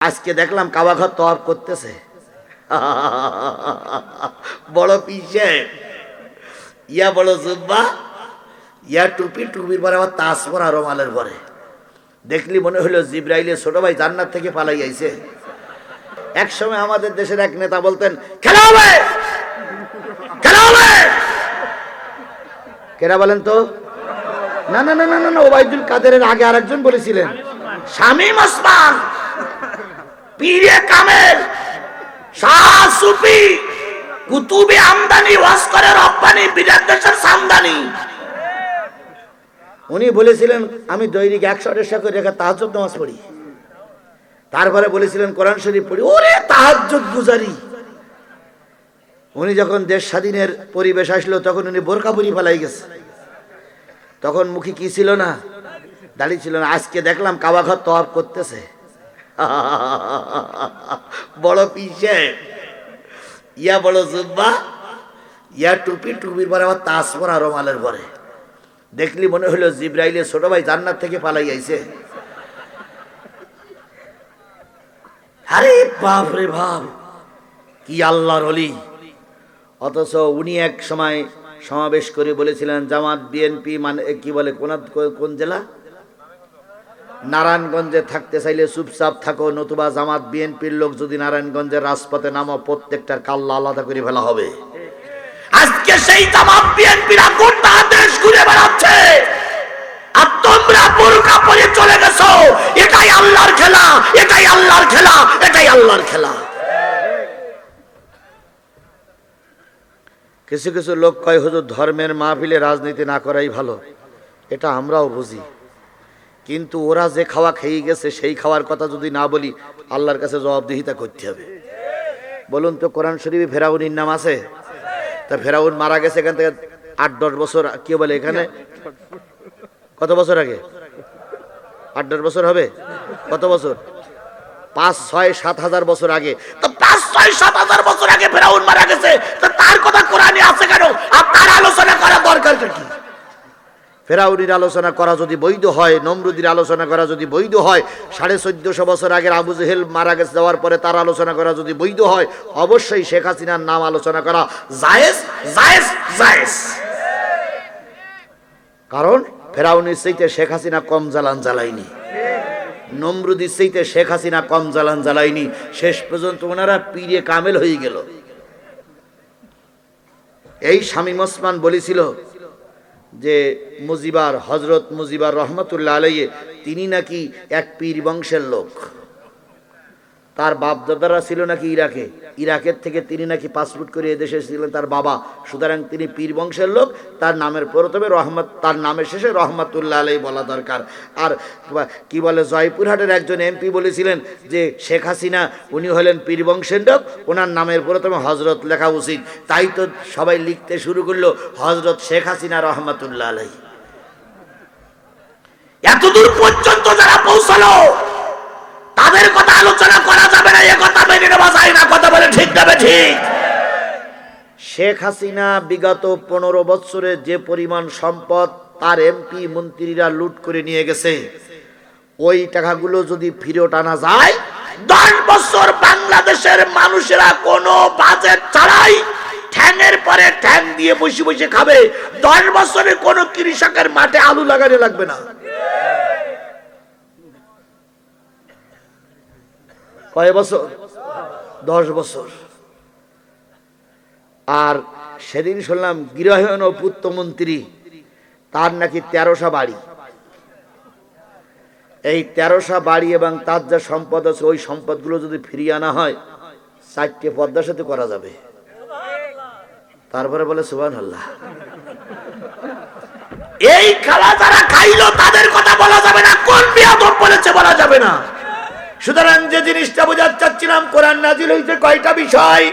আজকে দেখলাম কাবা ঘর তওয়াফ করতেছে। বড় পিছে ইয়া বড় জুব্বা, ইয়া টুপি, টুপির পরে আবার তাস পরা রোমালের পরে। দেখলি মনে হলো জিব্রাইলের ছোট ভাই জান্নাত থেকে পালাই আইছে। এক সময় আমাদের দেশের এক নেতা বলতেন, খেলা হবে, খেলা হবে। কেরা বলেন তো? না না না না না, ওবাইদুল কাদেরের আগে আরেকজন বলেছিলেন, শামীম ওসমান, পীরে কামেল, শাহ সুফি, কুতুবে আমদানি, ওয়াসকরে রব্বানি, বিরাট দেশের সামদানি। উনি বলেছিলেন আমি দৈনিক 100 করে রেখে তাহাজ্জুদ নামাজ পড়ি। তারপরে বলেছিলেন কোরআন শরীফ পড়ি। ওরে তাহাজ্জুদ গুজারি। উনি যখন দেশ স্বাধীনের পরিবেশ আসলো তখন উনি বোরকা পরি পালাই গেছে। তখন মুখে কি ছিল না, দাড়ি ছিল না। আজকে দেখলাম কাবা ঘর তওয়াফ করতেছে। বড় পিছে ইয়া বড় জুব্বা, ইয়া টুপি, টুপির পরে আবার তাস পরা রোমালের পরে। দেখলি মনে হলো জিব্রাইলের ছোট ভাই জান্নাত থেকে পালাই আইছে। আরে বাপ রে বাপ, কি আল্লাহর ওলি। অথচ উনি এক সময় সমাবেশ করে বলেছিলেন জামাত বিএনপি মানে কি বলে, কোন জেলা, নারায়ণগঞ্জে থাকতে চাইলে চুপচাপ থাকো, নতুবা জামাত বিএনপির লোক যদি নারায়ণগঞ্জের রাজপথে নামো প্রত্যেকটার কাল্লা আলাদা করে ফেলা হবে। আজকে সেই জামাত বিএনপিরা গোটা দেশ ঘুরে বেড়াচ্ছে, আর তোমরা বোরকা পরে চলে গেছো। এটাই আল্লাহর খেলা, এটাই আল্লাহর খেলা, এটাই আল্লাহর খেলা। কিছু কিছু লোক কয় হুজুর ধর্মের মাহফিলে রাজনীতি না করাই ভালো। এটা আমরাও বুঝি, কিন্তু ওরা যে খাওয়া খেয়ে গেছে সেই খাওয়ার কথা যদি না বলি আল্লাহর কাছে জবাবদিহিতা করতে হবে। বলুন তো কোরআন শরীফে ফেরাউনের নাম আছে? তা ফেরাউন মারা গেছে এখান থেকে 8-10 বছর, কি বলে এখানে কত বছর আগে? 8-10 বছর হবে? কত বছর? 5-6-7 হাজার বছর আগে। তো 5-6-7 হাজার বছর আগে ফেরাউন মারা গেছে, তো তার কথা কোরআনে আছে কেন? আর তার আলোচনা করা দরকার কি? ফেরাউনের আলোচনা করা যদি বৈধ হয়, নমরুদের আলোচনা করা যদি বৈধ হয়, 1450 বছর আগের আবু জেহেল মারা গেছে যাওয়ার পরে তার আলোচনা করা যদি বৈধ হয়, অবশ্যই শেখ হাসিনার নাম আলোচনা করা জায়েজ জায়েজ জায়েজ। কারণ ফেরাউনের চাইতে শেখ হাসিনা কম জ্বালান জ্বালায়নি, নমরুদের চাইতে শেখ হাসিনা কম জ্বালান জ্বালায়নি। শেষ পর্যন্ত ওনারা পীরে কামেল হয়ে গেল। এই শামীম ওসমান বলেছিল যে মুজিবার, হযরত মুজিবার রহমতুল্লাহ আলাইহি, তিনি নাকি এক পীর বংশের লোক। তার বাপ দাদারা ছিল নাকি ইরাকে, ইরাকের থেকে তিনি নাকি পাসপোর্ট করে এদেশে ছিলেন তার বাবা। সুতরাং তিনি পীর বংশের লোক। তার নামের প্রথমে রহমত, তার নামের শেষে রহমতুল্লাহ আলাইহি বলা দরকার। আর কি বলে, জয়পুরহাটের একজন এমপি বলেছিলেন যে শেখ হাসিনা উনি হলেন পীর বংশের লোক, ওনার নামের প্রথমে হজরত লেখা উচিত। তাই তো সবাই লিখতে শুরু করলো হজরত শেখ হাসিনা রহমতুল্লাহ আলাইহি। এতদূর পর্যন্ত যারা পৌঁছালো তাদের কথা আলোচনা করা যাবে না, এ কথা মেনে নেওয়া যায় না। কথা বলে ঠিক যাবে ঠিক। শেখ হাসিনা বিগত 15 বছরে যে পরিমাণ সম্পদ তার এমপি মন্ত্রীরা লুট করে নিয়ে গেছে, ওই টাকাগুলো যদি ফেরত আনা যায়, 10 বছর বাংলাদেশের মানুষেরা কোনো বাজেট ছাড়াই ঠ্যাঙের পরে ঠ্যাং দিয়ে বসে বসে খাবে। 10 বছরে কোনো কৃষকের মাঠে আলু লাগানো লাগবে না। কয় বছর? 10 বছর। আর সেদিন শুনলাম গৃহায়ন ও পূর্তমন্ত্রী, তার নাকি 13টা বাড়ি। এই 13টা বাড়ি এবং তার যা সম্পদ আছে, ওই সম্পদগুলো যদি ফিরিয়ে আনা হয় 4টে পদ্মার সাথে করা যাবে। তারপরে বলে সুবহানাল্লাহ। এই খাওয়া যারা খাইলো তাদের কথা বলা যাবে না, কোন বিয়াদব বলেছে বলা যাবে না। সুতরাং যে জিনিসটা বোঝাতে চাচ্ছিলাম, কোরআন নাজিল হয়েছে কয়টা বিষয়?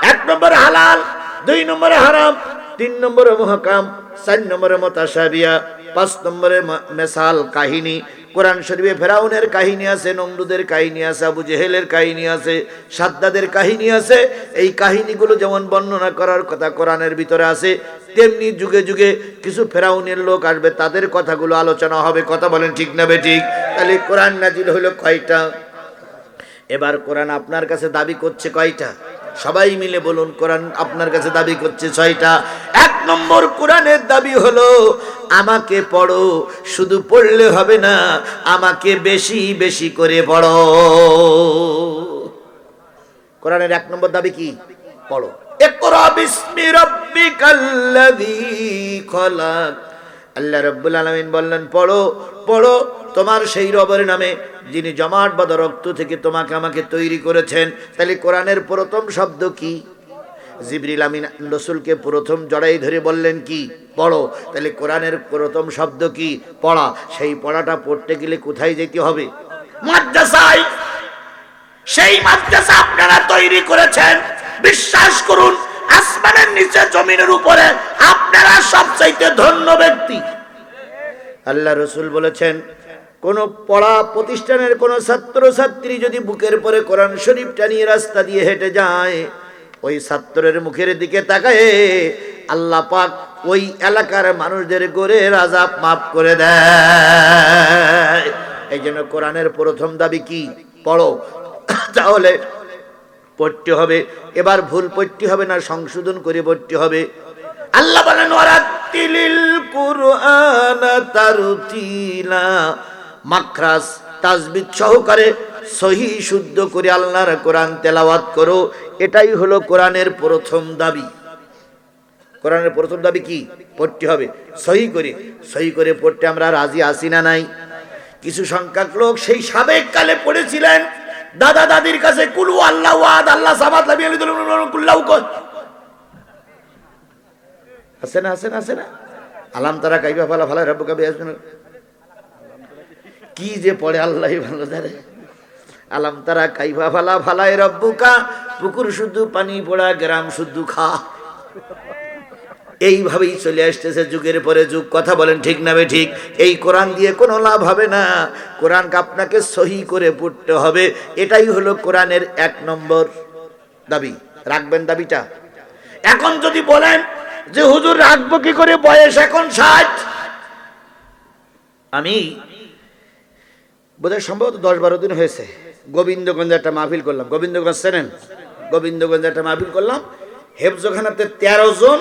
1 নম্বরে হালাল, 2 নম্বরে হারাম, 3 নম্বরে মুহকাম, 4 নম্বরে মুতাশাবিহা, 5 নম্বরে মেসাল কাহিনী। কোরআন শরীফে ফেরাউনের কাহিনী আছে, নমরুদের কাহিনী আছে, আবু জেহেলের কাহিনী আছে, সাদ্দাদের কাহিনী আছে। এই কাহিনীগুলো যেমন বর্ণনা করার কথা কোরআনের ভিতরে আছে, তেমনি যুগে যুগে কিছু ফেরাউনের লোক আসবে, তাদের কথাগুলো আলোচনা হবে। কথা বলেন ঠিক না বেঠিক? তাহলে কোরআন নাজিল হলো কয়টা? এবার কোরআন আপনার কাছে দাবি করছে কয়টা? সবাই মিলে বলুন, কোরআন আপনার কাছে দাবি করছে 6টা। 1 নম্বর কোরআনের দাবি হলো আমাকে পড়ো, শুধু পড়লে হবে না, আমাকে বেশি বেশি করে পড়ো। কোরআনের 1 নম্বর দাবি কি? পড়ো। ইকরা বিসমি রাব্বিকাল্লাযী খলাক। আল্লাহ রাব্বুল আলামিন বললেন পড়ো পড়ো তোমার সেই রবের নামে যিনি জমাট বাঁধা রক্ত থেকে তোমাকে আমাকে তৈরি করেছেন। তাহলে কোরআনের প্রথম শব্দ কি? জিবরিল আমিন রাসূলকে প্রথম জড়াই ধরে বললেন কি? পড়ো। তাহলে কোরআনের প্রথম শব্দ কি? পড়া। সেই পড়াটা পড়তে গেলে কোথায় যেতে হবে? মাদ্রাসায়। সেই মাদ্রাসা আপনারা তৈরি করেছেন। বিশ্বাস করুন, আসমানের নিচে জমিনের উপরে আপনারা সবচাইতে ধন্য ব্যক্তি। আল্লাহ রাসূল বলেছেন, কোন পড়া প্রতিষ্ঠানের কোন ছাত্র ছাত্রী যদি বুকের পরে কোরআন শরীফটা নিয়ে রাস্তা দিয়ে হেঁটে যায়, ওই ছাত্রের মুখের দিকে তাকায় আল্লাহ পাক ওই এলাকার মানুষদের গোরের আযাব মাফ করে দেয়। এই জন্য কোরআনের প্রথম দাবি কি? পড়ো। তাহলে পড়তে হবে। এবার ভুল পড়তে হবে না, সংশোধন করে পড়তে হবে। আল্লাহ বলেন ওয়ারাতিলিল কুরআনা তারতিলা। মাখরাজ তাজবিদ সহকারে সহি শুদ্ধ করে আল্লাহর কোরআন তেলাওয়াত করো। এটাই হলো কোরআনের প্রথম দাবি। কোরআনের প্রথম দাবি কি? পড়তে হবে সহি করে। সহি করে পড়তে আমরা রাজি আছি না নাই? কিছু সংখ্যক লোক সেই সাবেক কালে পড়েছিলেন দাদা দাদির কাছে কুলু আল্লাহু আহাদ আল্লাহ সামাদ লাম ইয়ালিদ ওয়ালাম ইউলাদ কুল্লাহু কুন। আছে না? আছে না? আছে না? আলাম তারা কাইফা ফালা ফালা রাব্বুকা বিআজমিন। কি যে পড়ে আল্লাহই ভালো জানে। আলাম তারা কাইফা ফালা ফালায় রাব্বুকা, পুকুর শুদ্ধ পানি পড়া গ্রাম শুদ্ধ খা। এইভাবেই চলে আসতেছে যুগের পরে যুগ। কথা বলেন ঠিক না ঠিক? এই কোরআন দিয়ে কোনো লাভ হবে না। কোরআনকে আপনাকে সহি করে পড়তে হবে। এটাই হলো কোরআনের 1 নম্বর দাবি। রাখবেন দাবিটা। এখন যদি বলেন যে হুজুর রাখবো কি করে, বয়স এখন 60। আমি বোধহয় সম্ভবত 10-12 দিন হয়েছে গোবিন্দগঞ্জে একটা মাহফিল করলাম। গোবিন্দগঞ্জ চেনেন? গোবিন্দগঞ্জে একটা মাহফিল করলাম। হেফজখানাতে 13 জন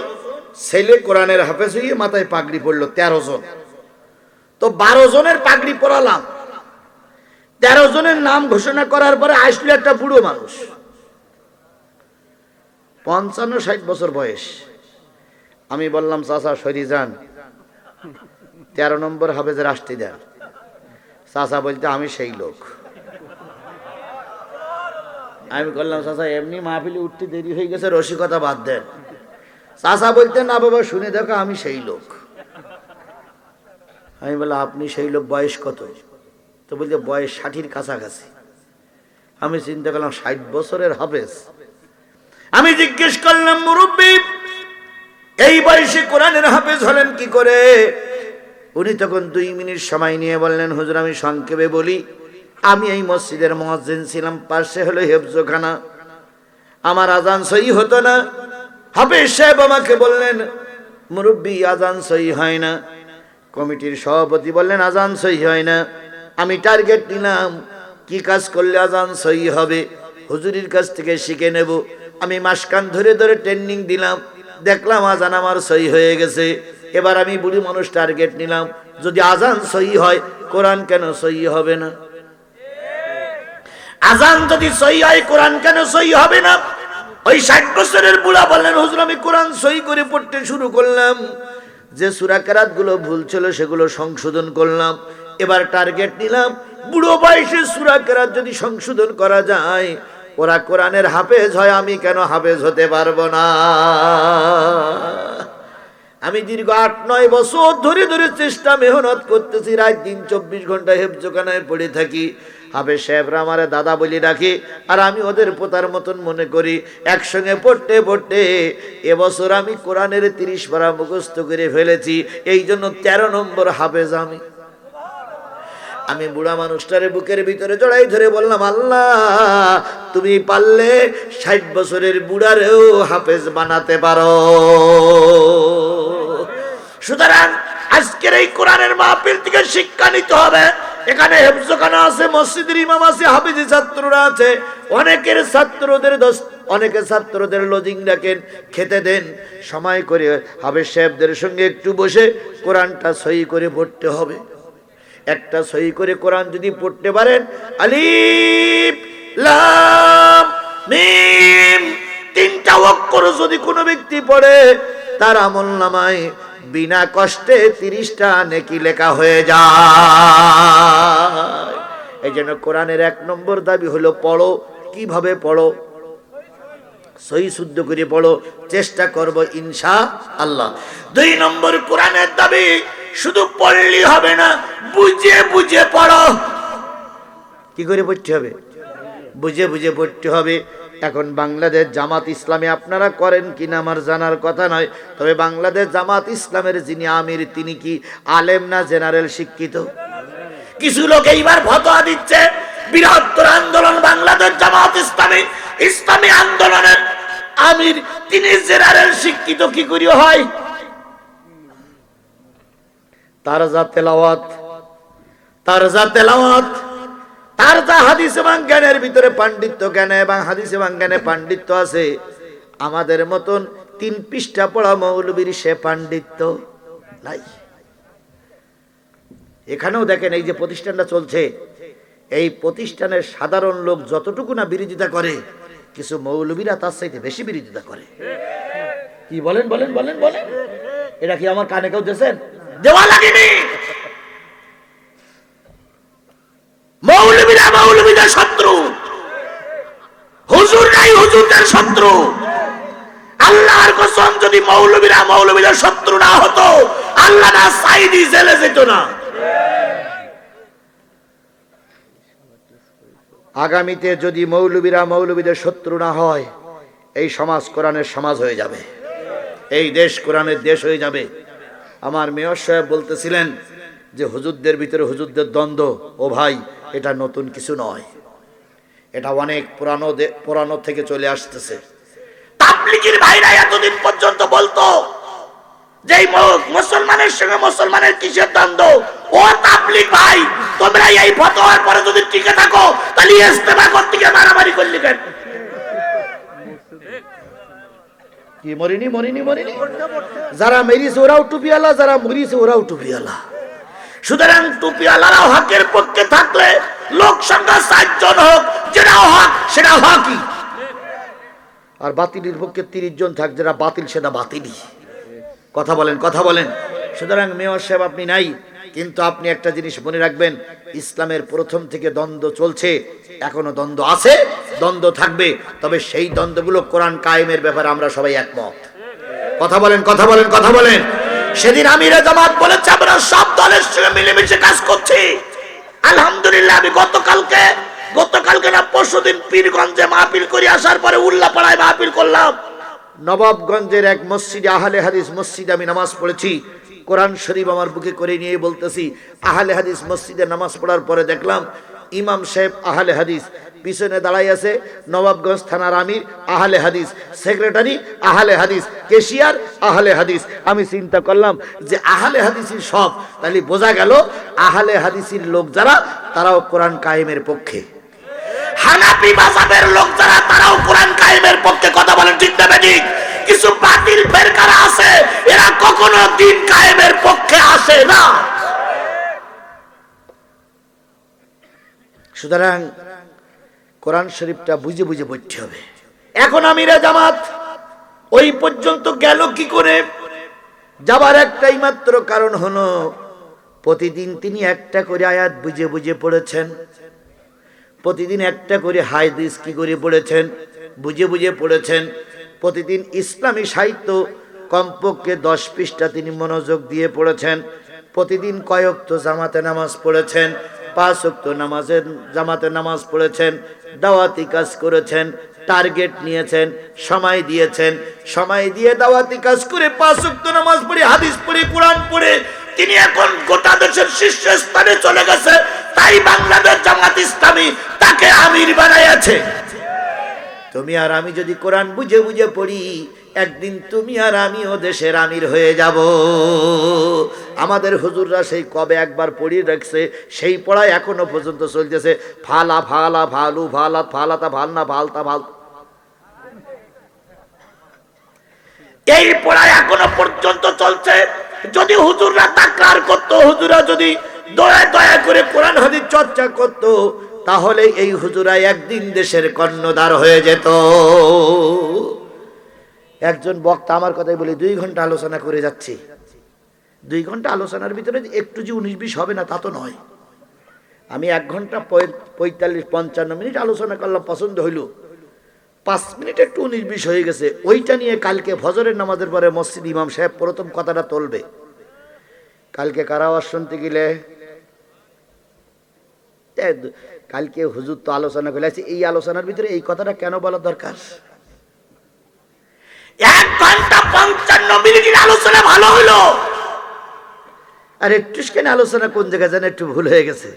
ছেলে কোরআনের হাফেজ হয়ে মাথায় পাগড়ি পড়লো। 13 জন। তো 12 জনের পাগড়ি পরালাম। 13 জনের নাম ঘোষণা করার পরে আসলো একটা বুড়ো মানুষ, 55-60 বছর বয়স। আমি বললাম চাচা সরি যান, 13 নম্বর হাফেজের আসতে দেন। চাচা বলতে আমি সেই লোক। আমি বললাম চাচা এমনি মাহফিলে উঠতে দেরি হয়ে গেছে, রসিকতা বাদ দেন। চাচা বলতে না বাবা শুনে দেখো আমি সেই লোক। আমি বললাম আপনি সেই লোক, বয়স কত? তো বলতে বয়স 60-র কাছাকাছি। আমি চিন্তা করলাম 60 বছরের হাফেজ। আমি জিজ্ঞেস করলাম মুরব্বী এই বয়সে কোরআনের হাফেজ হলেন কি করে? উনি তখন 2 মিনিট সময় নিয়ে বললেন হুজুর আমি সংক্ষেপে বলি, আমি এই মসজিদের মুয়াজ্জিন ছিলাম, পাশে হলো হেফজখানা। আমার আজান সহি হতো না। হাফেজ সাহেব আমাকে বললেন মুরব্বী আজান সহি হয় না। কমিটির সভাপতি বললেন আজান সহি হয় না। আমি টার্গেট নিলাম কি কাজ করলে আজান সহি হবে, হুজুরির কাছ থেকে শিখে নেব। আমি মাসকান ধরে ধরে ট্রেনিং দিলাম, দেখলাম আজান আমার সহি হয়ে গেছে। এবার আমি বুড়ি মানুষ টার্গেট নিলাম, যদি আজান সহি হয় কোরআন কেন সহি হবে না? আজান যদি সহি হয় কোরআন কেন সহি হবে না? ওই 60 বছরের বুড়া বললেন হুজুর আমি কোরআন সহি করে পড়তে শুরু করলাম, যে সূরা কেরাত গুলো ভুল ছিল সেগুলো সংশোধন করলাম। এবার টার্গেট নিলাম বুড়ো বয়সে সূরা কেরাত যদি সংশোধন করা যায় ওরা কোরআনের হাফেজ হয়, আমি কেন হাফেজ হতে পারবো না? আমি দীর্ঘ 8-9 বছর ধরে ধরে চেষ্টা মেহনত করতেছি, রাত দিন 24 ঘন্টা হেফজখানায় পড়ে থাকি। হাফেজ সাহেবরা আমারে দাদা বলি ডাকে, আর আমি ওদের পোতার মতন মনে করি। একসঙ্গে পড়তে পড়তে এবছর আমি কোরআনের 30 পারা মুখস্থ করে ফেলেছি। এই জন্য 13 নম্বর হাফেজ আমি। আমি বুড়া মানুষটারে বুকের ভিতরে জড়াই ধরে বললাম আল্লাহ তুমি পারলে 60 বছরের বুড়ারেও হাফেজ বানাতে পারো। সুতরাং আজকের এই কোরআনের মাহফিল থেকে শিক্ষা নিতে হবে, এখানে হেফজখানা আছে, মসজিদের ইমাম আছে, হাফিজি ছাত্ররা আছে, অনেকের ছাত্রদের লজিং রাখেন, খেতে দেন, সময় করে হাফেজ সাহেবদের সঙ্গে একটু বসে কোরআনটা সহি করে পড়তে হবে। একটা সহি করে কোরআন যদি পড়তে পারেন, আলিফ লাম মিম তিনটা অক্ষর যদি কোনো ব্যক্তি পড়ে, তার আমলনামায় বিনা কষ্টে 30টা নেকি লেখা হয়ে যায়। এই জন্য কোরআনের 1 নম্বর দাবি হলো পড়ো। কিভাবে পড়ো? সহি শুদ্ধ করে পড়ো, চেষ্টা করব ইনশাআল্লাহ। 2 নম্বর কোরআনের দাবি শুধু পড়লেই হবে না, বুঝে বুঝে পড়ো। কি করে পড়তে হবে? বুঝে বুঝে পড়তে হবে। এখন বাংলাদেশ জামাত ইসলামে আপনারা করেন কিনা আমার জানার কথা নয়, তবে বাংলাদেশ জামাত ইসলামের যিনি আমির তিনি কি আলেম না জেনারেল শিক্ষিত? কিছু লোক এইবার ফতোয়া দিচ্ছে বৃহত্তর আন্দোলন বাংলাদেশ জামাত ইসলামী আন্দোলনের আমির তিনি জেনারেল শিক্ষিত কি করে হয়? তার যা তেলাওয়াত, তার যা হাদিস এবং জ্ঞানের ভিতরে পাণ্ডিত্য, জ্ঞানে এবং হাদিস এবং জ্ঞানে পাণ্ডিত্য আছে, আমাদের মতন 3 পৃষ্ঠা পড়া মৌলবীর সে পাণ্ডিত্য নাই। এখানেও দেখেন এই যে প্রতিষ্ঠানটা চলছে, এই প্রতিষ্ঠানের সাধারণ লোক যতটুকু না বিরোধিতা করে, কিছু মৌলবীরা তার চাইতে বেশি বিরোধিতা করে। কি বলেন বলেন বলেন বলেন, এটা কি আমার কানে কেউ দিয়েছেন? দেওয়া লাগেনি। মৌলবীদের শত্রু, হুজুররাই হুজুরদের শত্রু। আল্লাহর কসম, যদি মৌলবীদের শত্রু না হতো, আল্লাহ না সাইদি জেলে যেত না। আগামীতে যদি মৌলবীদের শত্রু না হয়, এই সমাজ কোরআনের সমাজ হয়ে যাবে, এই দেশ কোরআনের দেশ হয়ে যাবে। আমার মেয়র সাহেব বলতেছিলেন যে হুজুরদের ভিতরে হুজুরদের দ্বন্দ্ব, ও ভাই এটা নতুন কিছু নয়, এটা অনেক পুরানো থেকে চলে আসতেছে। তাবলীগের ভাইরা এতদিন পর্যন্ত বলতো যে মুসলমানের সঙ্গে মুসলমানের কিসের দ্বন্দ্ব? ও তাবলীগ ভাই, তোমরা এই ফতোয়ার পরে যদি টিকে থাকো, তাহলে ইস্তেমা করতে গিয়ে মারামারি করলি কেন? কি মরিনি? যারা মেরিছে ওরাও টুপিওয়ালা, যারা মরিছে ওরাও টুপিওয়ালা। সুতরাং টুপিওয়ালারাও হকের পক্ষে থাকলে লোক সংখ্যা 4 জন হোক, যেটা হক সেটা হকই, আর বাতিলের পক্ষে 30 জন থাক, যেটা বাতিল সেটা বাতিলই। কথা বলেন। সুতরাং মেয়র সাহেব আপনি নাই, কিন্তু আপনি একটা জিনিস মনে রাখবেন, ইসলামের প্রথম থেকে দ্বন্দ্ব চলছে, এখনো দ্বন্দ্ব আছে, দ্বন্দ্ব থাকবে, তবে সেই দ্বন্দ্বগুলো কোরআন কায়েমের ব্যাপারে আমরা সবাই একমত। কথা বলেন। সেদিন আমিরে জামাত বলেছে আমরা সব দলের সঙ্গে মিলেমিশে কাজ করছি। আলহামদুলিল্লাহ, আমি গতকালকে না পরশুদিন পীরগঞ্জে মাহফিল করে আসার পরে উল্লাপাড়ায় মাহফিল করলাম। নবাবগঞ্জের এক মসজিদে, আহলে হাদিস মসজিদে আমি নামাজ পড়েছি। কোরআন শরীফ আমার বুকে করে নিয়ে বলতেছি, আহলে হাদিস মসজিদে নামাজ পড়ার পরে দেখলাম ইমাম সাহেব আহলে হাদিস, পিছনে দাঁড়াই আছে নবাবগঞ্জ থানার আমির আহলে হাদিস, সেক্রেটারি আহলে হাদিস, কেশিয়ার আহলে হাদিস। আমি চিন্তা করলাম যে আহলে হাদিসের সব, তাহলে বোঝা গেল আহলে হাদিসের লোক যারা, তারাও কোরআন কায়েমের পক্ষে। হানাফি মাযহাবের লোক যারা, তারাও কোরআন কায়েমের পক্ষে। কথা বলেন ঠিক না বেঠিক? কিছু বাতিল ফেরকারা আছে, এরা কখনো দ্বীন কায়েমের পক্ষে আসে না। সুতরাং কোরআন শরীফটা বুঝে বুঝে পড়তে হবে। এখন আমিরে জামাত ওই পর্যন্ত গেল কি করে? যাবার একটাই মাত্র কারণ হলো, প্রতিদিন তিনি একটা করে আয়াত বুঝে বুঝে পড়েছেন, প্রতিদিন একটা করে হাদিস কি করে পড়েছেন, বুঝে বুঝে পড়েছেন। প্রতিদিন ইসলামী সাহিত্য কমপক্ষে 10 পৃষ্ঠা তিনি মনোযোগ দিয়ে পড়েছেন। প্রতিদিন কয়েকটা জামাতে নামাজ পড়েছেন, 5 ওয়াক্ত জামাতে নামাজ পড়েছেন, দাওয়াতি কাজ করেছেন, টার্গেট নিয়েছেন, সময় দিয়েছেন, সময় দিয়ে দাওয়াতি কাজ করে 5 ওয়াক্ত নামাজ পড়ে, হাদিস পড়ে, কোরআন পড়ে তিনি এখন গোটা দেশের শীর্ষস্থানে চলে গেছে। তাই বাংলাদেশ জামাত ইসলামী তাকে আমির বানাইছে। তুমি আর আমি যদি কোরআন বুঝে বুঝে পড়ি, একদিন তুমি আর আমিও দেশের আমির হয়ে যাব। আমাদের হুজুররা সেই কবে একবার পড়িয়ে রাখছে, সেই পড়াই এখনো পর্যন্ত চলতেছে। ফালা ফালা ফালু ফালা ফালাতা ফালনা ফালতা ফাল, এই পড়াই এখনো পর্যন্ত চলছে। যদি হুজুররা তাকরার করত, হুজুররা যদি দয়া দয়া করে কোরআন হাদিস চর্চা করত, তাহলে এই হুজুরা একদিন দেশের কর্ণধার হয়ে যেত। একজন বক্তা আমার কথাই বলি, 2 ঘন্টা আলোচনা করে যাচ্ছি। 2 ঘন্টা আলোচনার ভিতরে একটু যে 19-20 হবে না তা তো নয়। আমি 1 ঘন্টা 45-55 মিনিট আলোচনা করলাম, পছন্দ হইল। 5 মিনিট একটু 19-20 হয়ে গেছে। ওইটা নিয়ে কালকে ফজরের নামাজের পরে মসজিদ ইমাম সাহেব প্রথম কথাটা তুলবে। কালকে কারাওয়াজ শুনতে গেলে কালকে হুজুর তো আলোচনা করে আছে, এই আলোচনার ভিতরে এই কথাটা কেন বলা দরকার? 1 ঘন্টা 55 মিনিটের আলোচনা ভালো হলো, আর একটু কেন আলোচনা কোন জায়গায় যেন একটু ভুল হয়ে গেছে,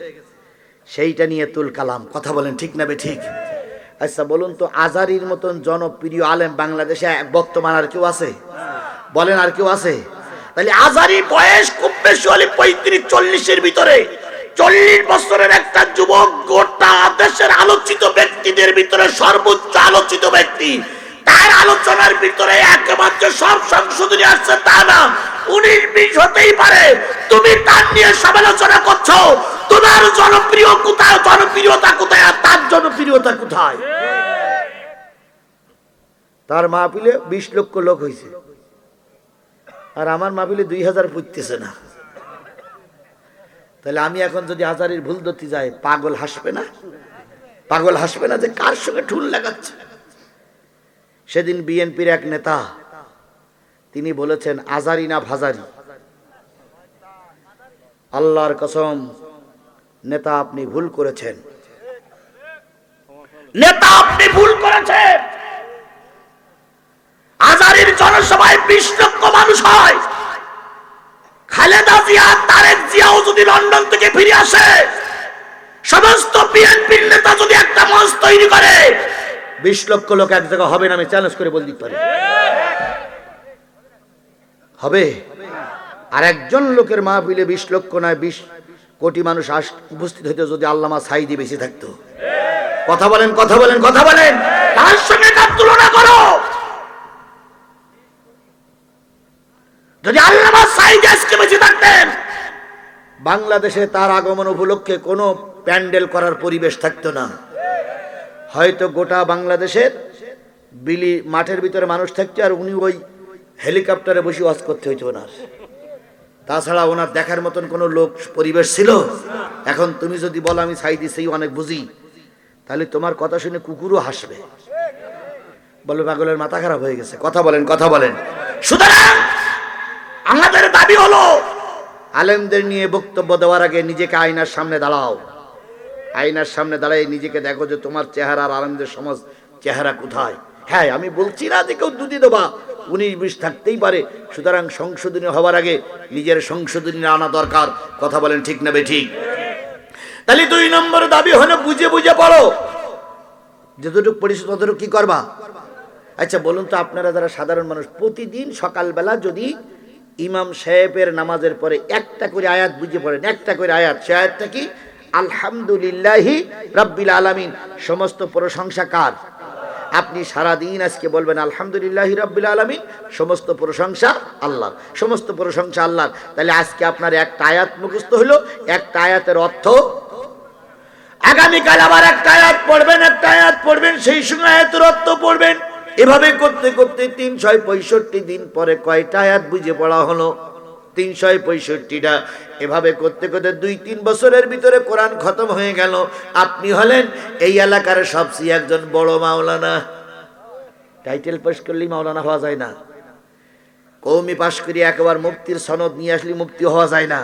সেইটা নিয়ে তুল কালাম। কথা বলেন ঠিক না বে ঠিক? আচ্ছা বলুন তো, আজারির মতন জনপ্রিয় আলেম বাংলাদেশে বর্তমান আর কেউ আছে? বলেন আর কেউ আছে? তাহলে আজারি বয়স খুব বেশি হলে 35-40-এর ভিতরে, 40 বছরের একটা যুবক গোটা দেশের আলোচিত ব্যক্তিদের ভিতরে সর্বোচ্চ আলোচিত ব্যক্তি। তার আলোচনার ভিতরে একমাত্র সব সংশোধনী আসছে তা না, 19-20 হতেই পারে। তুমি তার নিয়ে সমালোচনা করছো, তোমার জনপ্রিয় কোথায়, জনপ্রিয়তা কোথায়, আর তার জনপ্রিয়তা কোথায়? তার মাহফিলে 20 লক্ষ লোক হয়েছে, আর আমার মাহফিলে 2000 পড়তেছে না। তাহলে আমি এখন যদি আজারির ভুল ধরতে যাই, পাগল হাসবে না? পাগল হাসবে না যে কার সঙ্গে ঠুল লাগাচ্ছে? সেদিন বিএনপির এক নেতা তিনি বলেছেন, আজারি না ভাজারি। আল্লাহর কসম নেতা আপনি ভুল করেছেন, নেতা আপনি ভুল করেছেন। আজারির জনসভায় 20 লক্ষ মানুষ হয়। খালেদা জিয়া, তারেক জিয়াও যদি লন্ডন থেকে ফিরে আসে, সমস্ত বিএনপির নেতা যদি একটা মঞ্চ তৈরি করে, 20 লক্ষ লোক এক জায়গা হবে না, আমি চ্যালেঞ্জ করে বলতে পারি। হবে? আর একজন লোকের মাহফিলে 20 লক্ষ নয় 20 কোটি মানুষ উপস্থিত হইতো যদি আল্লামা সাঈদী বেঁচে থাকতো। কথা বলেন, কথা বলেন, কথা বলেন। তার সঙ্গে তার তুলনা করো। যদি আল্লামা সাঈদী আজকে বেঁচে থাকতেন, বাংলাদেশে তার আগমন উপলক্ষে কোনো প্যান্ডেল করার পরিবেশ থাকতো না। হয়তো গোটা বাংলাদেশের বিলি মাঠের ভিতরে মানুষ থাকতো, আর উনি ওই হেলিকপ্টারে বসে ওয়াজ করতে হইতো ওনার। তাছাড়া ওনার দেখার মতন কোনো লোক পরিবেশ ছিল? এখন তুমি যদি বলো আমি সাঈদী সেই অনেক বুঝি, তাহলে তোমার কথা শুনে কুকুরও হাসবে, বলবে পাগলের মাথা খারাপ হয়ে গেছে। কথা বলেন, কথা বলেন। সুতরাং আমাদের দাবি হলো, আলেমদের নিয়ে বক্তব্য দেওয়ার আগে নিজেকে আয়নার সামনে দাঁড়াও। আয়নার সামনে দাঁড়াই নিজেকে দেখো যে তোমার চেহারা আর আলেমদের সমাজ চেহারা কোথায়। হ্যাঁ, আমি বলছি না যে কেউ দুধি দেবা, 19-20 থাকতেই পারে। সুতরাং সংশোধনী হওয়ার আগে নিজের সংশোধনী আনা দরকার। কথা বলেন ঠিক না বে ঠিক? তাহলে 2 নম্বর দাবি হলো বুঝে বুঝে পড়ো। যতটুকু পড়িস ততটুকু কি করবা? আচ্ছা বলুন তো, আপনারা যারা সাধারণ মানুষ, প্রতিদিন সকালবেলা যদি ইমাম সাহেবের নামাজের পরে একটা করে আয়াত বুঝে পড়েন, একটা করে আয়াত, সে আয়াতটা কি? আলহামদুলিল্লাহি রাব্বিল আলামিন, সমস্ত প্রশংসা কার? আপনি সারাদিন আজকে বলবেন আলহামদুলিল্লাহি রাব্বিল আলামিন, সমস্ত প্রশংসা আল্লাহর, সমস্ত প্রশংসা আল্লাহর। তাহলে আজকে আপনার একটা আয়াত মুখস্থ হলো, একটা আয়াতের অর্থ। আগামীকাল আবার একটা আয়াত পড়বেন, একটা আয়াত পড়বেন, সেই সঙ্গে আয়াতের অর্থ পড়বেন। এভাবে করতে করতে 365 দিন পরে কয়টা আয়াত বুঝে পড়া হলো? 365টা। এভাবে করতে করতে 2-3 বছরের ভিতরে কোরআন খতম হয়ে গেল। আপনি হলেন এই এলাকার সবচেয়ে একজন বড় মাওলানা। টাইটেল পাস করলেই মাওলানা হওয়া যায় না। কওমি পাস করি একবার মুফতির সনদ নিয়ে আসলে মুফতি হওয়া যায় না।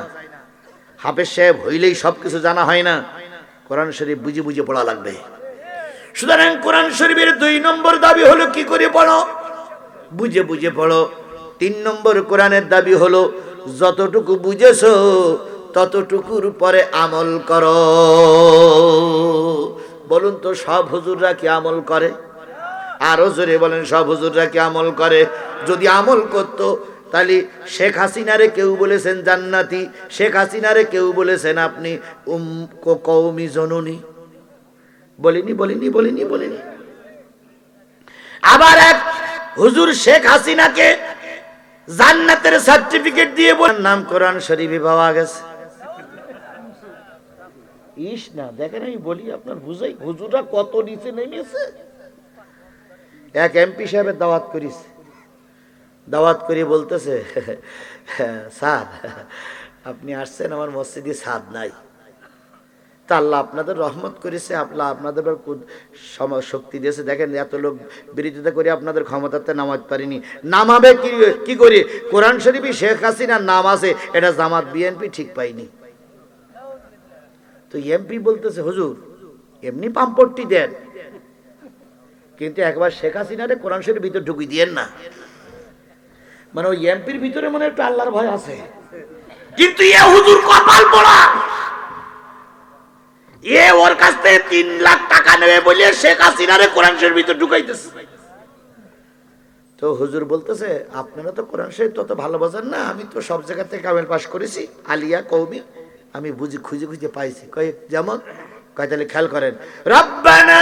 হাফেজ সাহেব হইলেই সবকিছু জানা হয় না। কোরআন শরীফ বুঝে বুঝে পড়া লাগবে। সুতরাং কোরআন শরীফের 2 নম্বর দাবি হলো কি করে পড়ো? বুঝে বুঝে পড়ো। 3 নম্বর কোরআনের দাবি হলো যতটুকু বুঝেছো ততটুকুর পরে আমল করো। বলুন তো, সব হুজুররা কি আমল করে? আরো জোরে বলেন, সব হুজুররা কি আমল করে? যদি আমল করত তাহলে শেখ হাসিনারে কেউ বলেছেন জান্নাতি, শেখ হাসিনারে কেউ বলেছেন আপনি কওমি জননী। বলিনি বলিনি বলিনি বলিনি। আবার এক হুজুর শেখ হাসিনাকে জান্নাতের সার্টিফিকেট দিয়ে বলেন নাম কোরআন শরীফে পাওয়া গেছে। ইস না, দেখেন আমি বলি আপনার বুঝাই, হুজুররা কত নিচে নেমেছে। এক এমপি সাহেবের দাওয়াত করিস, দাওয়াত করে বলতেছে, স্যার আপনি আসছেন, আমার মসজিদে ছাদ নাই, তা আল্লাহ আপনাদের রহমত করেছে, আল্লাহ আপনাদের শক্তি দিয়েছে, দেখেন এত লোক বিরোধিতা করে আপনাদের ক্ষমতাতে নামাতে পারিনি, নামাবে কি করে? কোরআন শরীফে শেখ হাসিনার নাম আছে, এটা জামাত বিএনপি ঠিক পাইনি। তো এমপি বলতেছে হুজুর এমনি পাম্পট্টি দেন, কিন্তু একবার শেখ হাসিনারে কোরআন শরীফের ভিতর ঢুকিয়ে দিয়েন না। মানে ওই এমপির ভিতরে মনে একটু আল্লাহর ভয় আছে, কিন্তু এ হুজুর কপাল পোড়া, এ ওর কাছ থেকে 3 লাখ টাকা নেবে বলে শেখ হাসিনারে কোরআন শরীফের ভিতর ঢুকাইতেছে। তো হুজুর বলতেছে আপনারা তো কোরআন শরীফ তত ভালো বোঝেন না, আমি তো সব জায়গা থেকে কামেল পাস করেছি, আলিয়া কওমি, আমি বুঝি খুঁজে খুঁজে পাইছি। কয় যেমন? কয় তাহলে খেয়াল করেন, রব্বানা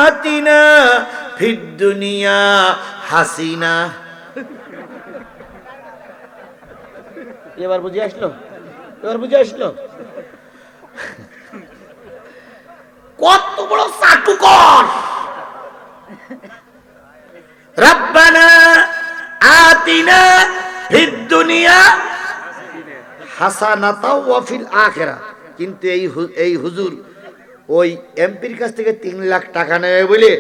আতিনা ফিদ দুনিয়া হাসিনা। এবার বুঝে আসলো? এবার বুঝে আসলো? কত বড় চাটুকর! রব্বানা আতিনা ফিদ দুনিয়া হাসানাতাও ওয়া ফিল আখিরাহ। কিন্তু এই হুজুর ওই এমপির কাছ থেকে 3 লাখ টাকা নেবে বলে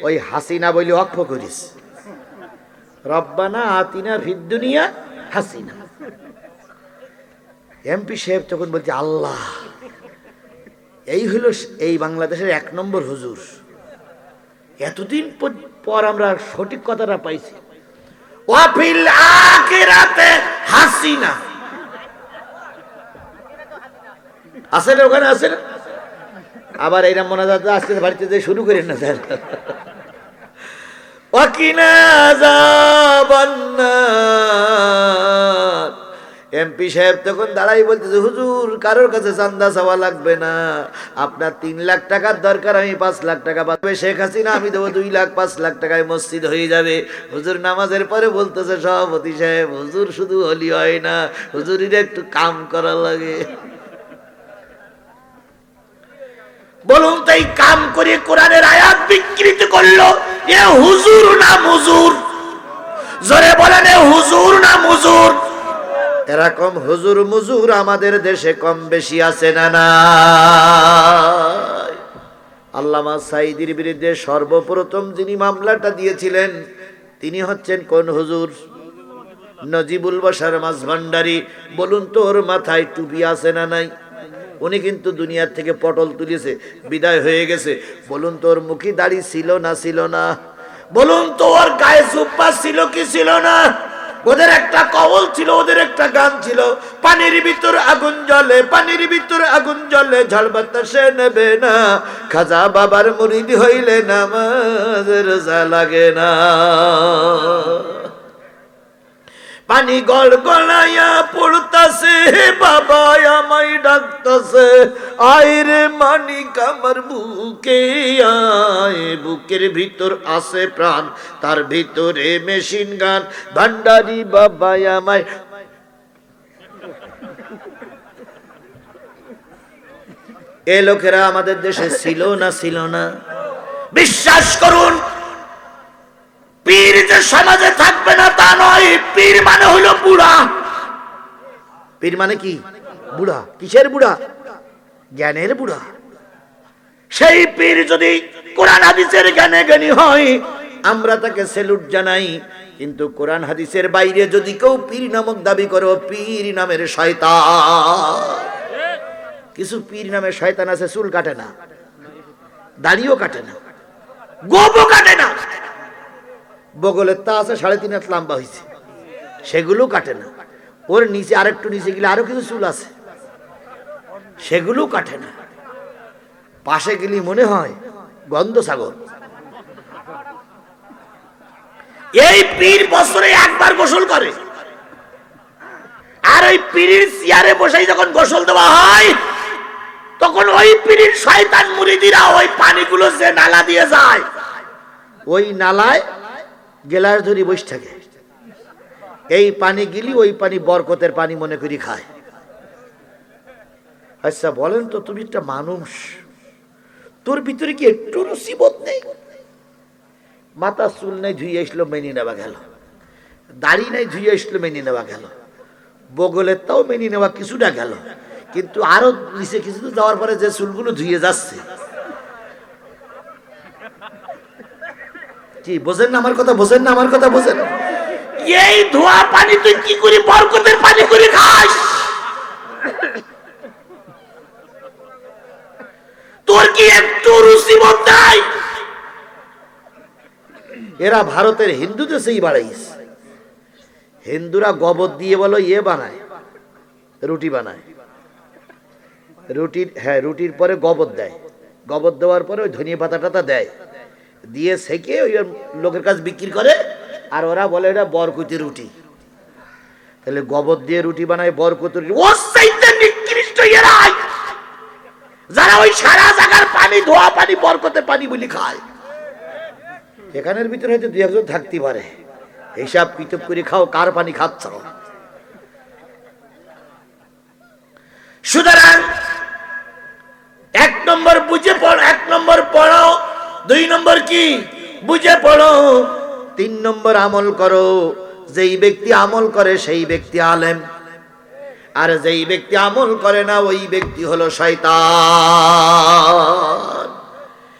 ওই হাসিনা বলে অক্ষ করিস। রব্বানা আতিনা ফিদ দুনিয়া হাসিনা। এমপি সাহেব তখন বলছে আল্লাহ, এই হলো এই বাংলাদেশের 1 নম্বর হুজুর। এতদিন পর আমরা সঠিক কথাটা পাইছি। ওয়া ফিল আখিরাতে হাসিনা আছে না? ওখানে আছে না? আবার এইরকম মোনাজাত আজকে বাড়িতে যে শুরু করেন না স্যার। ওয়াকিনা আযাবান্নার। এমপি সাহেব তখন দাঁড়াই বলতেছে হুজুর কারোর কাছে চান্দা চাওয়া লাগবে না, আপনার 3 লাখ টাকার দরকার, আমি 5 লাখ টাকা পাবে শেখ হাসিনা, আমি দেবো 2 লাখ, 5 লাখ টাকায় মসজিদ হয়ে যাবে। হুজুর নামাজের পরে বলতেছে সভাপতি সাহেব হুজুর শুধু হলি হয় না, হুজুরের একটু কাম করা লাগে। বলুন তো এই কাম করে কোরআনের আয়াত বিকৃত করলো এ হুজুর না মুজুর? জোরে বলেন এ হুজুর না মুজুর? এরকম হুজুর মুজুর আমাদের দেশে কম বেশি আছে না না? আল্লামা সাঈদীর বিরুদ্ধে সর্বপ্রথম যিনি মামলাটা দিয়েছিলেন তিনি হচ্ছেন কোন হুজুর? নজিবুল বাশার মাঝভান্ডারী। বলুন তো ওর মাথায় টুপি আছে না নাই? উনি কিন্তু দুনিয়ার থেকে পটল তুলেছে, বিদায় হয়ে গেছে। বলুন তো ওর মুখে দাড়ি ছিল না ছিল না? বলুন তো ওর গায়ে জুব্বা ছিল কি ছিল না? ওদের একটা কওল ছিল, ওদের একটা গান ছিল, পানির ভিতর আগুন জ্বলে, পানির ভিতর আগুন জ্বলে, ঝড় বাতাসে নেবে না, খাজা বাবার মুরিদ হইলে নামাজের রোজা লাগে না। পানি গড় গড়াইয়া পড়তাছে, বাবা আমায় ডাকতাছে, আয় রে মানিক আমার বুকে আয়, বুকের ভিতর আছে প্রাণ, তার ভিতরে মেশিন গান, ভান্ডারি বাবা আমায়। এ লোকেরা আমাদের দেশে ছিল না ছিল না? বিশ্বাস করুন, পীর যে সমাজে থাকবে না তা নয়। পীর মানে হলো বুড়া। পীর মানে কি? বুড়া। কিসের বুড়া? জ্ঞানের বুড়া। সেই পীর যদি কোরআন হাদিসের জ্ঞানে জ্ঞানী হয় আমরা তাকে স্যালুট জানাই, কিন্তু কোরআন হাদিসের বাইরে যদি কেউ পীর নামক দাবি করো, পীর নামের শয়তান। কিছু পীর নামের শয়তান আছে চুল কাটে না, দাড়িও কাটে না, গোবও কাটে না, বগলের তা আছে 3.5 হাত লম্বা হয়েছে, সেগুলো কাটে না। ওর নিচে আরেকটু নিচে গেলে আরো কিছু চুল আছে, সেগুলো কাটে না। পাশে গেলে মনে হয় গন্ধ ছাগল। এই পীর বছরে একবার গোসল করে, আর ওই পীরের চেয়ারে বসে যখন গোসল দেওয়া হয় তখন ওই পীরের শয়তান মুরিদিরা ওই পানিগুলো যে নালা দিয়ে যায় ওই নালায় গেলাস ধরি বসে থাকে। এই পানি গিলি ওই পানি বরকতের পানি মনে করি খায়। আচ্ছা বলেন তো, তুমি একটা মানুষ, তোর ভিতরে কি একটু নসিবত নেই? মাথা চুল নাই ধুয়ে আসলো মেনে নেওয়া গেল, দাড়ি নাই ধুয়ে আসলো মেনে নেওয়া গেল, বগলের তাও মেনে নেওয়া কিছুটা গেল, কিন্তু আরো নিচে কিছু যাওয়ার পরে যে চুলগুলো ধুয়ে যাচ্ছে, কি বোঝেন না আমার কথা? বোঝেন না আমার কথা? বোঝেন? এই ধোয়া পানি তুই কি করে বরকতের পানি করে খাস? তোর কি একটু রুচিবোধ নাই? এরা ভারতের হিন্দু দেশেই বাড়াইছে। হিন্দুরা গোবর দিয়ে বলো ইয়ে বানায়, রুটি বানায়, রুটির, হ্যাঁ রুটির পরে গোবর দেয়, গোবর দেওয়ার পরে ওই ধনিয়া পাতা টাতা দেয়, দিয়ে সেকে ওই লোকের কাছে বিক্রি করে, আর ওরা বলে এটা বরকতি রুটি। তাহলে গোবর দিয়ে রুটি বানায় বরকতি রুটি। ও সাইতে নিকৃষ্ট এরাই যারা ওই সারা জায়গার পানি ধোয়া পানি বরকতের পানি বলি খায়। এখানের ভিতরে হয়তো দুই একজন থাকতে পারে, হিসাব কিতাব করে খাও কার পানি খাচ্ছ। সুতরাং এক নম্বর বুঝে পড়ো, এক নম্বর পড়ো, দুই নম্বর কি বুঝে পড়ো, তিন নম্বর আমল করো। যেই ব্যক্তি আমল করে সেই ব্যক্তি আলেম, আর যেই ব্যক্তি আমল করে না ওই ব্যক্তি হলো শয়তান।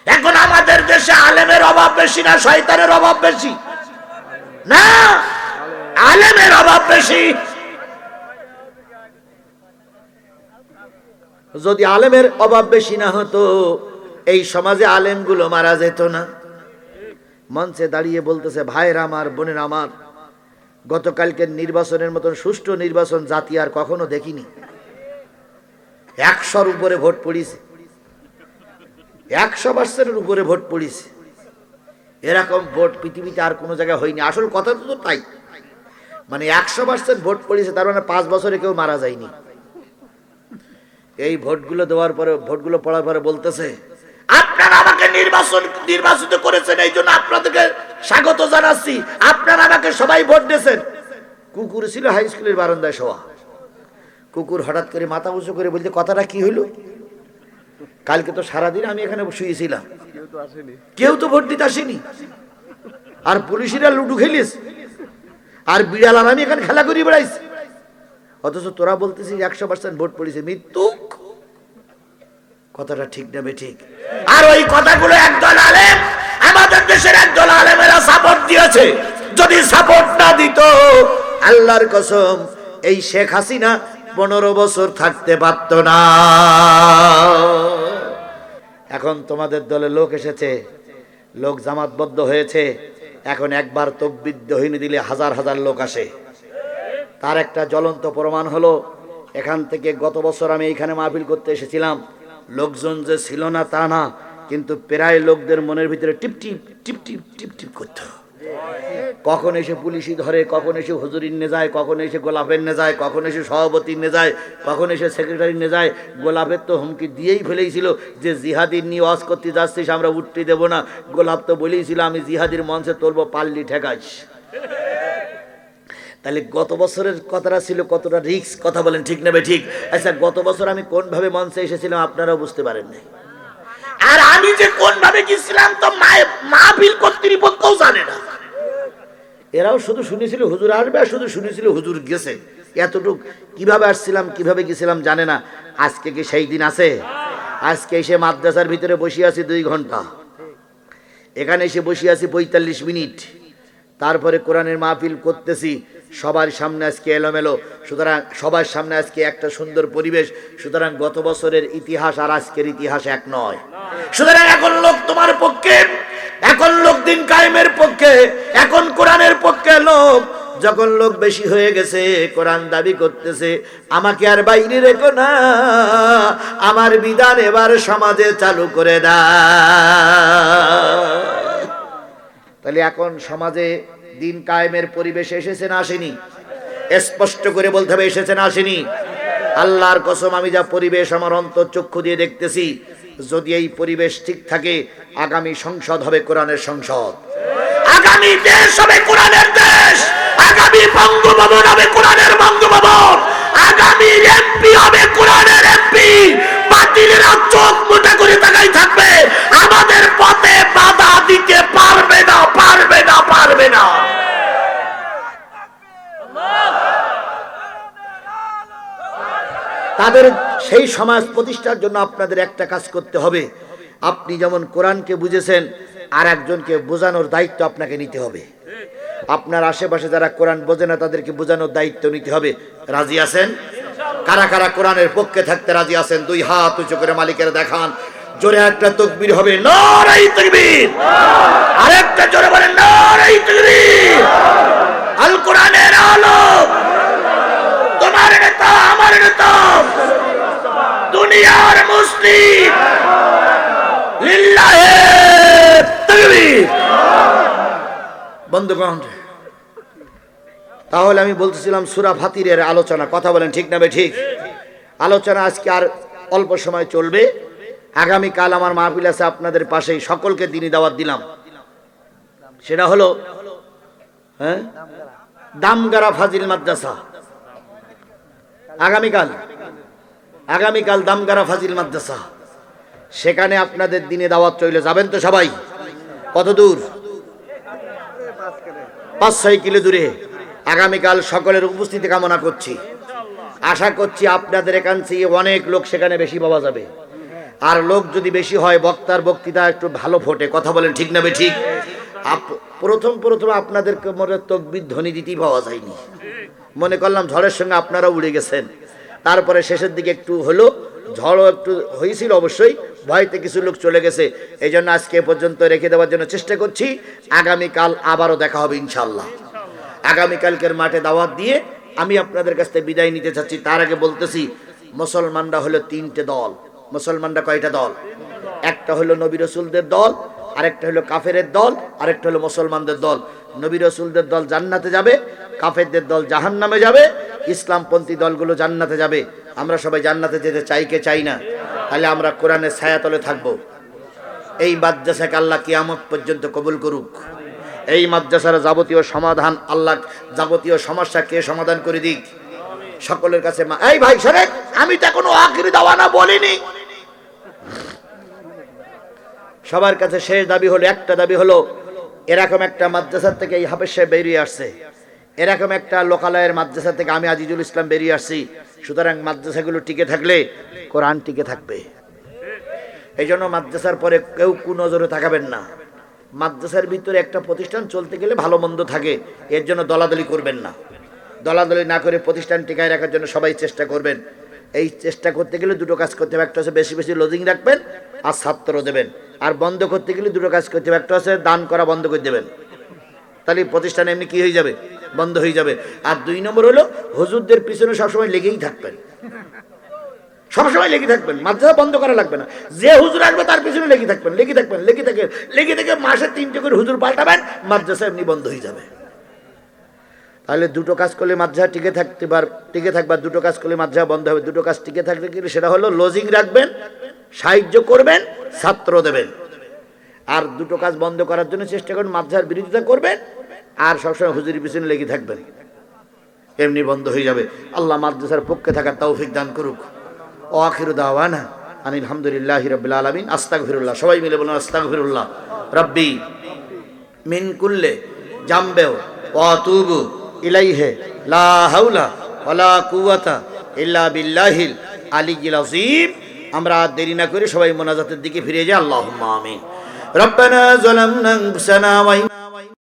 এখন আমাদের দেশে আলেমের অভাব বেশি না শয়তানের অভাব বেশি? না, আলেমের অভাব বেশি। যদি আলেমের অভাব বেশি না হতো এই সমাজে আলেমগুলো মারা যেত না। মঞ্চে দাঁড়িয়ে বলতেছে, ভাইরা আমার, বোনের আমার, গতকালকের নির্বাচনের মতন সুষ্ঠু নির্বাচন জাতি আর কখনো দেখিনি। 100-র উপরে ভোট পড়িছে, 100% উপরে ভোট পড়িছে। এরকম ভোট পৃথিবীতে আর কোনো জায়গায় হয়নি। আসল কথা তো তাই, মানে 100% ভোট পড়িছে, তার মানে 5 বছরে কেউ মারা যায়নি। এই ভোটগুলো দেওয়ার পরে, ভোটগুলো পড়ার পরে বলতেছে, আপনারা আমাকে নির্বাচিত করেছেন, এই জন্য আপনাদেরকে স্বাগত জানাচ্ছি, আপনারা আমাকে সবাই ভোট দিয়েছেন। কুকুর ছিল হাই স্কুলের বারান্দায় শোয়া, কুকুর হঠাৎ করে মাথা উঁচু করে বলছে, কথাটা কি হইল? কালকে তো সারাদিন আমি এখানে শুয়েছিলাম, কেউ তো ভোট দিতে আসেনি, আর পুলিশরা লুডু খেলিস, আর বিড়াল আর আমি এখানে খেলা করি বেড়াইছি, অথচ তোরা বলতেছিস 100% ভোট পড়েছে। মৃত্যু, কথাটা ঠিক না ঠিক? আর ওই কথাগুলো একদল আলেম, আমাদের দেশের একদল আলেমেরা সাপোর্ট দিয়েছে। যদি সাপোর্ট না দিত, আল্লাহর কসম এই শেখ হাসিনা 15 বছর থাকতে পারত না। এখন তোমাদের দলে লোক এসেছে, লোক জামাতবদ্ধ হয়েছে, এখন একবার তাকবীর ধ্বনি দিলে হাজার হাজার লোক আসে। তার একটা জ্বলন্ত প্রমাণ হলো, এখান থেকে গত বছর আমি এখানে মাহফিল করতে এসেছিলাম, লোকজন যে ছিল না তা না, কিন্তু প্রায় লোকদের মনের ভিতরে টিপ টিপ টিপ টিপ টিপ টিপ করতো। কখন এসে পুলিশই ধরে, কখন এসে হুজুরির নে যায়, কখন এসে গোলাপের নে যায়, কখন এসে সভাপতির নে যায়, কখন এসে সেক্রেটারি নে যায়। গোলাপের তো হুমকি দিয়েই ফেলেছিল যে জিহাদির নিয়ে ওয়াজ করতে যাচ্ছিস, আমরা উঠতে দেবো না। গোলাপ তো বলেইছিল আমি জিহাদির মঞ্চে তুলবো, পাল্লি ঠেকাইস। তাহলে গত বছরের কথাটা ছিল কতটা রিস্ক, কথা বলেন ঠিক নেবে ঠিক? আচ্ছা, গত বছর আমি কোন ভাবে মঞ্চে এসেছিলাম আপনারাও বুঝতে পারেন নাই, আর আমি যে কোন ভাবে গেছিলাম তো মাহফিল কর্তৃপক্ষও জানে না। এরাও শুধু শুনেছিল হুজুর আসবে, আর শুধু শুনেছিল হুজুর গেছে, এতটুক। কিভাবে আসছিলাম কিভাবে গেছিলাম জানে না। আজকে কি সেই দিন আছে? আজকে এসে মাদ্রাসার ভিতরে বসে আছি 2 ঘন্টা, এখানে এসে বসে আছি 45 মিনিট, তারপরে কোরআনের মাহফিল করতেছি, সবার সামনে আজকে এলোমেলো, সুতরাং সবার সামনে আজকে একটা সুন্দর পরিবেশ। সুতরাং গত বছরের ইতিহাস আর আজকের ইতিহাস এক নয়। সুতরাং এখন লোক তোমার পক্ষে, এখন লোক দিন কায়েমের পক্ষে, এখন কোরআনের পক্ষে লোক। যখন লোক বেশি হয়ে গেছে, কোরআন দাবি করতেছে, আমাকে আর বাইরে রেখো না, আমার বিধান এবার সমাজে চালু করে দাও। তাহলে এখন সমাজে দিন কায়েমের পরিবেশে এসেছে না আসেনি? স্পষ্ট করে বলতে হবে এসেছে না আসেনি? আল্লাহর কসম, আমি যা পরিবেশ আমার অন্তর্চক্ষু দিয়ে দেখতেছি, যদি এই পরিবেশ ঠিক থাকে, আগামী সংসদ হবে কোরআনের সংসদ, আগামী দেশ হবে কোরআনের দেশ, আগামী বঙ্গভবন হবে কোরআনের বঙ্গভবন, আগামী এমপি হবে কোরআনের এমপি। বাতিলেরা চোখ মোটা করে তাকাই থাকবে, আমাদের পথে বাধা দিতে পারবে না, পারবে না, পারবে না। তাদের সেই সমাজ প্রতিষ্ঠার জন্য আপনাদের একটা কাজ করতে হবে। আপনি যেমন কোরআনকে বুঝেছেন, আর একজনকে বোঝানোর দায়িত্ব আপনাকে নিতে হবে। আপনার আশেপাশে যারা কোরআন বোঝে না তাদেরকে বোঝানোর দায়িত্ব নিতে হবে। রাজি আছেন? কারা কারা কোরআনের পক্ষে থাকতে রাজি আছেন? দুই হাত উঁচু করে মালিকের দেখান। জোরে একটা তাকবীর হবে, নারায়ে তাকবীর। আরেকটা জোরে বলেন, নারায়ে তাকবীর। আল কোরআনের আলো, তোমার নেতা আমার নেতা, দুনিয়ার মুসলিম, লিল্লাহে তাকবীর। বন্ধুগণ, তাহলে আমি বলতেছিলাম সূরা ফাতিরের আলোচনা, কথা বলেন ঠিক না বে ঠিক? আলোচনা আজকে আর অল্প সময় চলবে। আগামীকাল আমার মাহফিল আছে আপনাদের পাশেই, সকলকে দিনই দাওয়াত দিলাম। সেটা হলো দামগারা ফাজিল মাদ্রাসা। আগামীকাল দামগারা ফাজিল মাদ্রাসা, সেখানে আপনাদের দিনে দাওয়াত চলে যাবেন তো সবাই? কত দূর? 5-6 কিলো দূরে। আগামীকাল সকলের উপস্থিতি কামনা করছি। আশা করছি আপনাদের এখান থেকে অনেক লোক সেখানে বেশি পাওয়া যাবে। আর লোক যদি বেশি হয়, বক্তার বক্তৃতা একটু ভালো ফোটে, কথা বলেন ঠিক না বে ঠিক? প্রথম আপনাদেরকে মনে তাকবীর ধ্বনি দিতেই পাওয়া যায়নি, মনে করলাম ঝড়ের সঙ্গে আপনারা উড়ে গেছেন। তারপরে শেষের দিকে একটু হলো, ঝড়ও একটু হয়েছিল অবশ্যই, ভয়তে কিছু লোক চলে গেছে। এই জন্য আজকে পর্যন্ত রেখে দেওয়ার জন্য চেষ্টা করছি। আগামীকাল আবারও দেখা হবে ইনশাল্লাহ। আগামীকালকের মাঠে দাওয়াত দিয়ে আমি আপনাদের কাছ থেকে বিদায় নিতে চাচ্ছি। তার আগে বলতেছি, মুসলমানরা হলো 3টে দল। মুসলমানরা কয়টা দল? একটা হলো নবী রাসূলদের দল, আরেকটা হলো কাফেরের দল, আরেকটা হলো মুসলমানদের দল। নবী রাসূলদের দল জান্নাতে যাবে, কাফেরদের দল জাহান্নামে যাবে, ইসলামপন্থী দলগুলো জান্নাতে যাবে। আমরা সবাই জান্নাতে যেতে চাই কে চাই না? তাহলে আমরা কোরআনের ছায়াতলে থাকবো। এই মাদ্রাসাকে আল্লাহ কিয়ামত পর্যন্ত কবুল করুক। এই মাদ্রাসার যাবতীয় সমাধান আল্লাহ, যাবতীয় সমস্যা কে সমাধান করে দিক সকলের কাছে। এই ভাই শোনেন, আমি তো এখনো আখিরি দাওয়ানা বলিনি। সবার কাছে শেষ দাবি হলো, একটা দাবি হলো, এরকম একটা মাদ্রাসা থেকে এই হাফেজ সাহেব বেরিয়ে আসছে, এরকম একটা লোকালয়ের মাদ্রাসা থেকে আমি আজিজুল ইসলাম বেরিয়ে আসছি। সুতরাং মাদ্রাসাগুলো টিকে থাকলে কোরআন টিকে থাকবে। এই জন্য মাদ্রাসার পরে কেউ কুনজরে তাকাবেন না। মাদ্রাসার ভিতরে একটা প্রতিষ্ঠান চলতে গেলে ভালো মন্দ থাকে, এর জন্য দলাদলি করবেন না। দলাদলি না করে প্রতিষ্ঠান টিকায় রাখার জন্য সবাই চেষ্টা করবেন। এই চেষ্টা করতে গেলে দুটো কাজ করতে হবে, একটা হচ্ছে বেশি বেশি লজিং রাখবেন আর ছাত্র দেবেন। আর বন্ধ করতে গেলে দুটো কাজ করতে হবে, একটা হচ্ছে দান করা বন্ধ করে দেবেন, তাহলে প্রতিষ্ঠান এমনি কি হয়ে যাবে, বন্ধ হয়ে যাবে। আর 2 নম্বর হলো হুজুরদের পিছনে সবসময় লেগেই থাকবেন, সবসময় লেগে থাকবেন। মাদ্রাসা বন্ধ করা লাগবে না, যে হুজুর আসবে তার পিছনে লেগে থাকবেন, লেগে থেকে মাসে 3টে করে হুজুর পাল্টাবেন, মাদ্রাসা এমনি বন্ধ হয়ে যাবে। তাহলে দুটো কাজ করলে মাদ্রাসা টিকে থাকবে, দুটো কাজ করলে মাদ্রাসা বন্ধ হবে। দুটো কাজ টিকে থাকলে কি, সেটা হলো লজিং রাখবেন, সাহায্য করবেন, ছাত্র দেবেন। আর দুটো কাজ বন্ধ করার জন্য চেষ্টা করবেন, মাদ্রাসার বিরোধিতা করবেন আর সবসময় হুজুরের পিছনে লেগে থাকবেন, এমনি বন্ধ হয়ে যাবে। আল্লাহ মাদ্রাসার পক্ষে থাকার তৌফিক দান করুক। ও আখিরু দাওয়ানা আনিল হামদুলিল্লাহি রাব্বিল আলামিন। আস্তাগফিরুল্লাহ, সবাই মিলে বলুন আস্তাগফিরুল্লাহ রাব্বি মিন কুল্লি জামবে ওয়া আতুবু ইলাইহি লা হাওলা ওয়ালা কুওয়াতা ইল্লা বিল্লাহিল আলিয়্যিল আযীম। আমরা দেরি না করে সবাই মোনাজাতের দিকে ফিরে যাই। আল্লাহুম্মা আমিন। রব্বানা যালামনা আনফুসানা ওয়া